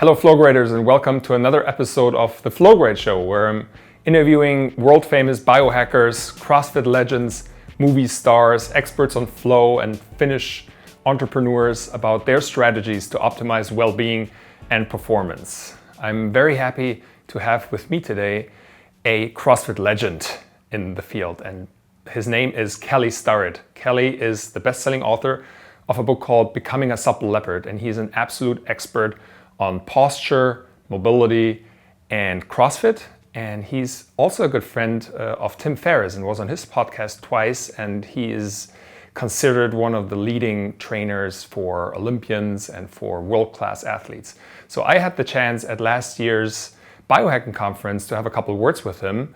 Hello Flowgraders, and welcome to another episode of the Flowgrade-show, where I'm interviewing world-famous biohackers, Crossfit legends, movie stars, experts on flow, and Finnish entrepreneurs about their strategies to optimize well-being and performance. I'm very happy to have with me today a CrossFit legend in the field, and his name is Kelly Starret. Kelly is the best-selling author of a book called Becoming a Supple Leopard, and he's an absolute expert on posture, mobility, and CrossFit. And he's also a good friend of Tim Ferriss and was on his podcast twice. And he is considered one of the leading trainers for Olympians and for world-class athletes. So I had the chance at last year's Biohacking Conference to have a couple of words with him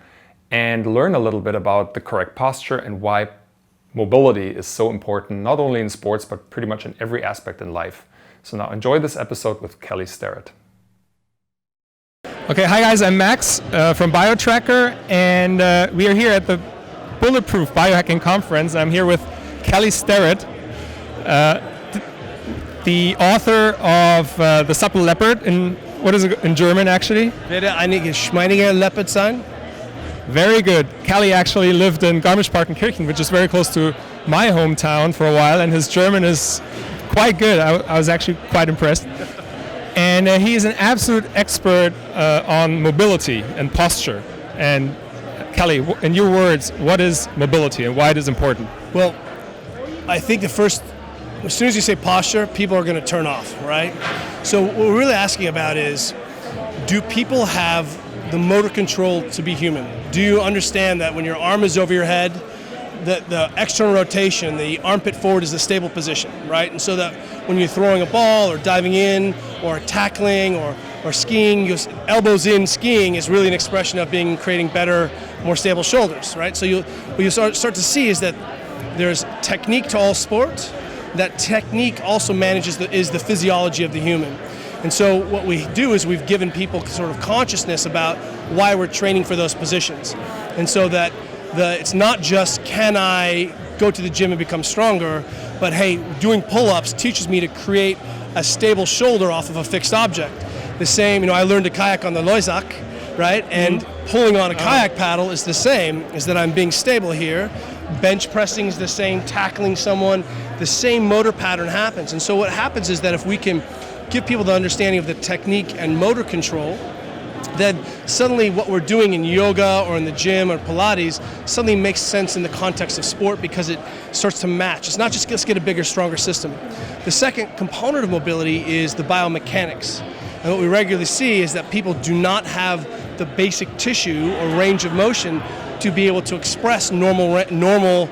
and learn a little bit about the correct posture and why mobility is so important, not only in sports, but pretty much in every aspect in life. So now enjoy this episode with Kelly Starret. Okay, hi guys, I'm Max from BioTracker, and we are here at the Bulletproof Biohacking Conference. I'm here with Kelly Starret, the author of The Supple Leopard, what is it in German actually? Werde einige schmeidige Leopard sein. Very good. Kelly actually lived in Garmisch-Partenkirchen, which is very close to my hometown for a while, and his German is quite good. I was actually quite impressed. And he is an absolute expert on mobility and posture. And Kelly, in your words, what is mobility and why it is important? Well, I think as soon as you say posture, people are going to turn off, right? So what we're really asking about is, do people have the motor control to be human? Do you understand that when your arm is over your head, the external rotation, the armpit forward is the stable position, right? And so that when you're throwing a ball or diving in or tackling or skiing, elbows in skiing is really an expression of creating better, more stable shoulders, right? So what you start to see is that there's technique to all sport. That technique also is the physiology of the human. And so what we do is we've given people sort of consciousness about why we're training for those positions. And so that it's not just, can I go to the gym and become stronger, but hey, doing pull-ups teaches me to create a stable shoulder off of a fixed object. The same, I learned to kayak on the Loisach, right? And pulling on a kayak paddle is the same, is that I'm being stable here. Bench pressing is the same, tackling someone, the same motor pattern happens. And so what happens is that if we can give people the understanding of the technique and motor control, then suddenly what we're doing in yoga or in the gym or Pilates suddenly makes sense in the context of sport because it starts to match. It's not just let's get a bigger, stronger system. The second component of mobility is the biomechanics. And what we regularly see is that people do not have the basic tissue or range of motion to be able to express normal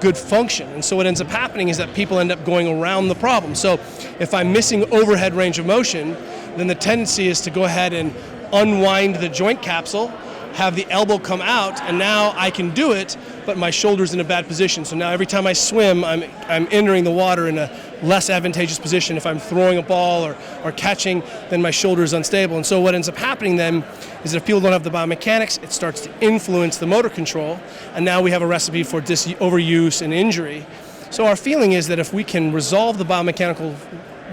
good function. And so what ends up happening is that people end up going around the problem. So if I'm missing overhead range of motion, then the tendency is to go ahead and unwind the joint capsule, have the elbow come out, and now I can do it, but my shoulder's in a bad position. So now every time I swim, I'm entering the water in a less advantageous position. If I'm throwing a ball or catching, then my shoulder is unstable. And so what ends up happening then is that if people don't have the biomechanics, it starts to influence the motor control, and now we have a recipe for overuse and injury. So our feeling is that if we can resolve the biomechanical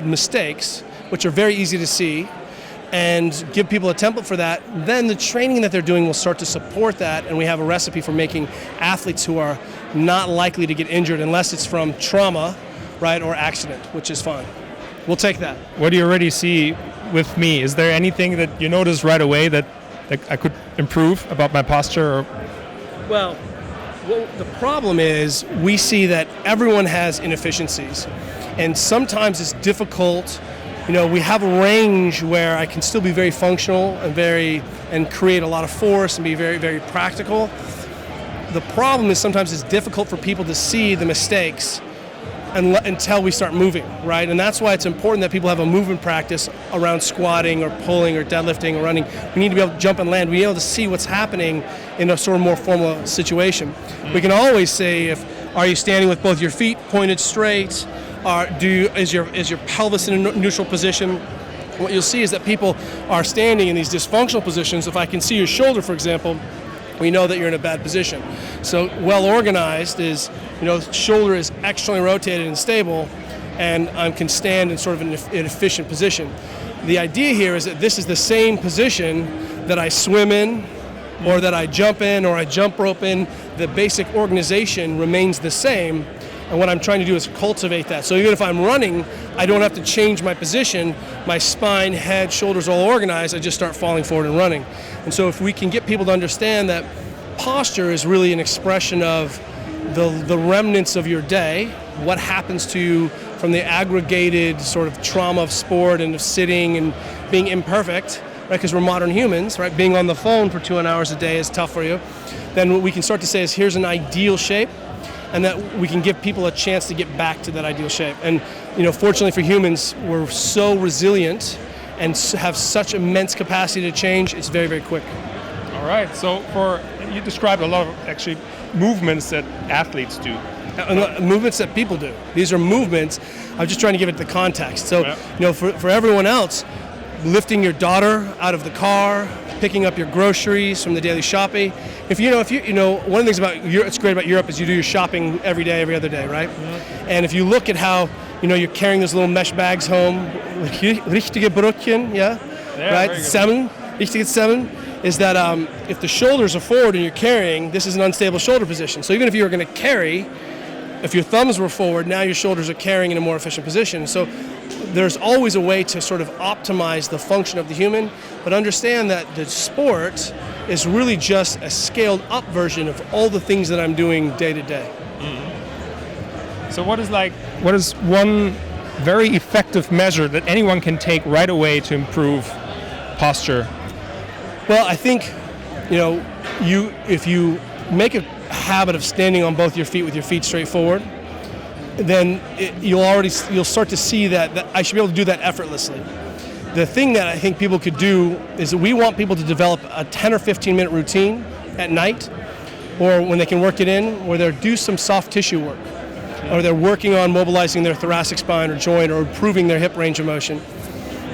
mistakes, which are very easy to see, and give people a template for that, then the training that they're doing will start to support that, and we have a recipe for making athletes who are not likely to get injured unless it's from trauma, right, or accident, which is fine. We'll take that. What do you already see with me? Is there anything that you notice right away that I could improve about my posture? Well, the problem is we see that everyone has inefficiencies, and sometimes it's difficult. We have a range where I can still be very functional and create a lot of force and be very, very practical. The problem is sometimes it's difficult for people to see the mistakes until we start moving, right? And that's why it's important that people have a movement practice around squatting or pulling or deadlifting or running. We need to be able to jump and land, be able to see what's happening in a sort of more formal situation. We can always say, are you standing with both your feet pointed straight? Is your pelvis in a neutral position? What you'll see is that people are standing in these dysfunctional positions. If I can see your shoulder, for example, we know that you're in a bad position. So well organized is, shoulder is externally rotated and stable, and I can stand in sort of an efficient position. The idea here is that this is the same position that I swim in, or that I jump in, or I jump rope in. The basic organization remains the same, and what I'm trying to do is cultivate that. So even if I'm running, I don't have to change my position. My spine, head, shoulders all organized. I just start falling forward and running. And so if we can get people to understand that posture is really an expression of the remnants of your day, what happens to you from the aggregated sort of trauma of sport and of sitting and being imperfect, right? Because we're modern humans, right? Being on the phone for 2 hours a day is tough for you. Then what we can start to say is, here's an ideal shape, and that we can give people a chance to get back to that ideal shape. And fortunately for humans, we're so resilient and have such immense capacity to change. It's very, very quick. All right. So you described a lot of actually movements that athletes do. Movements that people do. These are movements. I'm just trying to give it the context. So, for everyone else, lifting your daughter out of the car, picking up your groceries from the daily shopping. If you one of the things about Europe, it's great about Europe is you do your shopping every day, every other day, right? Mm-hmm. And if you look at how you're carrying those little mesh bags home, richtige Brötchen, right? Semmeln, richtige Semmeln. Is that if the shoulders are forward and you're carrying, this is an unstable shoulder position. So even if you were going to carry, if your thumbs were forward, now your shoulders are carrying in a more efficient position. So there's always a way to sort of optimize the function of the human, but understand that the sport is really just a scaled up version of all the things that I'm doing day to day. Mm-hmm. So what is one very effective measure that anyone can take right away to improve posture? Well, I think, if you make a habit of standing on both your feet with your feet straight forward, then you'll start to see that I should be able to do that effortlessly. The thing that I think people could do is that we want people to develop a 10 or 15 minute routine at night, or when they can work it in, where they do some soft tissue work, or they're working on mobilizing their thoracic spine or joint, or improving their hip range of motion.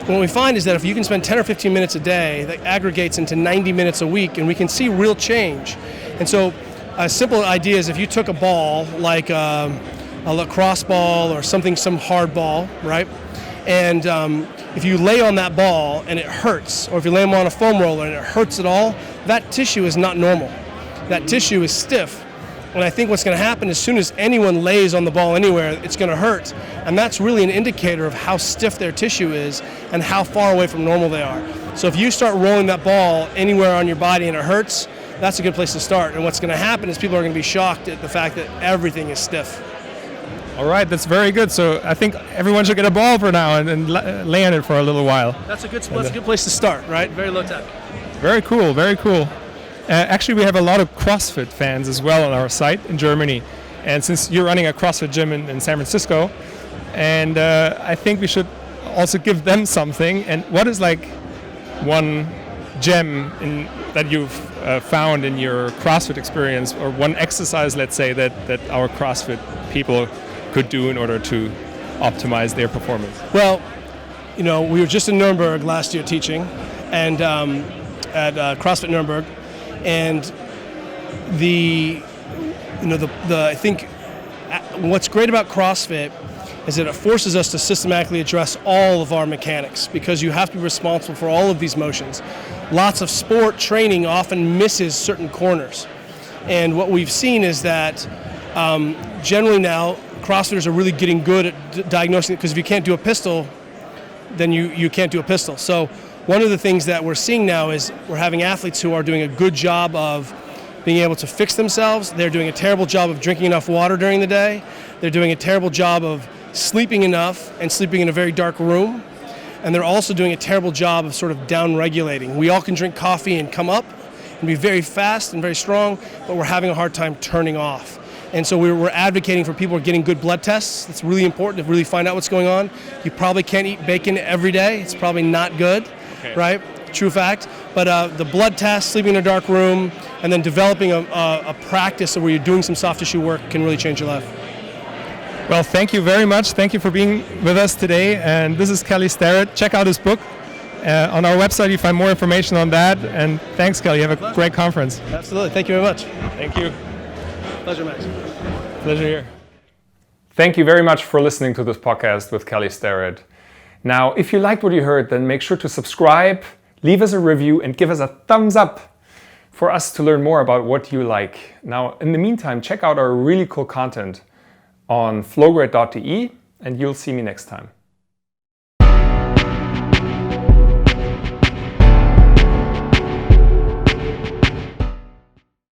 What we find is that if you can spend 10 or 15 minutes a day, that aggregates into 90 minutes a week, and we can see real change. And so a simple idea is if you took a ball, like a lacrosse ball or some hard ball, right? And if you lay on that ball and it hurts, or if you lay them on a foam roller and it hurts at all, that tissue is not normal. That tissue is stiff. And I think what's going to happen as soon as anyone lays on the ball anywhere, it's going to hurt. And that's really an indicator of how stiff their tissue is and how far away from normal they are. So if you start rolling that ball anywhere on your body and it hurts, that's a good place to start. And what's going to happen is people are going to be shocked at the fact that everything is stiff. All right, that's very good. So I think everyone should get a ball for now and lay on it for a little while. That's a good place to start, right? Very low tech. Very cool, very cool. Actually, we have a lot of CrossFit fans as well on our site in Germany. And since you're running a CrossFit gym in San Francisco, and I think we should also give them something. And what is one gem that you've found in your CrossFit experience, or one exercise, let's say, that our CrossFit people could do in order to optimize their performance? Well, we were just in Nuremberg last year teaching, and at CrossFit Nuremberg. And I think what's great about CrossFit is that it forces us to systematically address all of our mechanics, because you have to be responsible for all of these motions. Lots of sport training often misses certain corners. And what we've seen is that generally now, CrossFitters are really getting good at diagnosing it, because if you can't do a pistol, then you can't do a pistol. So one of the things that we're seeing now is we're having athletes who are doing a good job of being able to fix themselves. They're doing a terrible job of drinking enough water during the day. They're doing a terrible job of sleeping enough and sleeping in a very dark room. And they're also doing a terrible job of sort of down-regulating. We all can drink coffee and come up and be very fast and very strong, but we're having a hard time turning off. And so we're advocating for people getting good blood tests. It's really important to really find out what's going on. You probably can't eat bacon every day. It's probably not good. Right? True fact. But the blood test, sleeping in a dark room, and then developing a practice where you're doing some soft tissue work can really change your life. Well, thank you very much. Thank you for being with us today. And this is Kelly Starret. Check out his book. On our website, you find more information on that. And thanks, Kelly. Have a great conference. Absolutely. Thank you very much. Thank you. Pleasure, Max. Pleasure here. Thank you very much for listening to this podcast with Kelly Starret. Now, if you liked what you heard, then make sure to subscribe, leave us a review, and give us a thumbs up for us to learn more about what you like. Now, in the meantime, check out our really cool content on flowgrade.de, and you'll see me next time.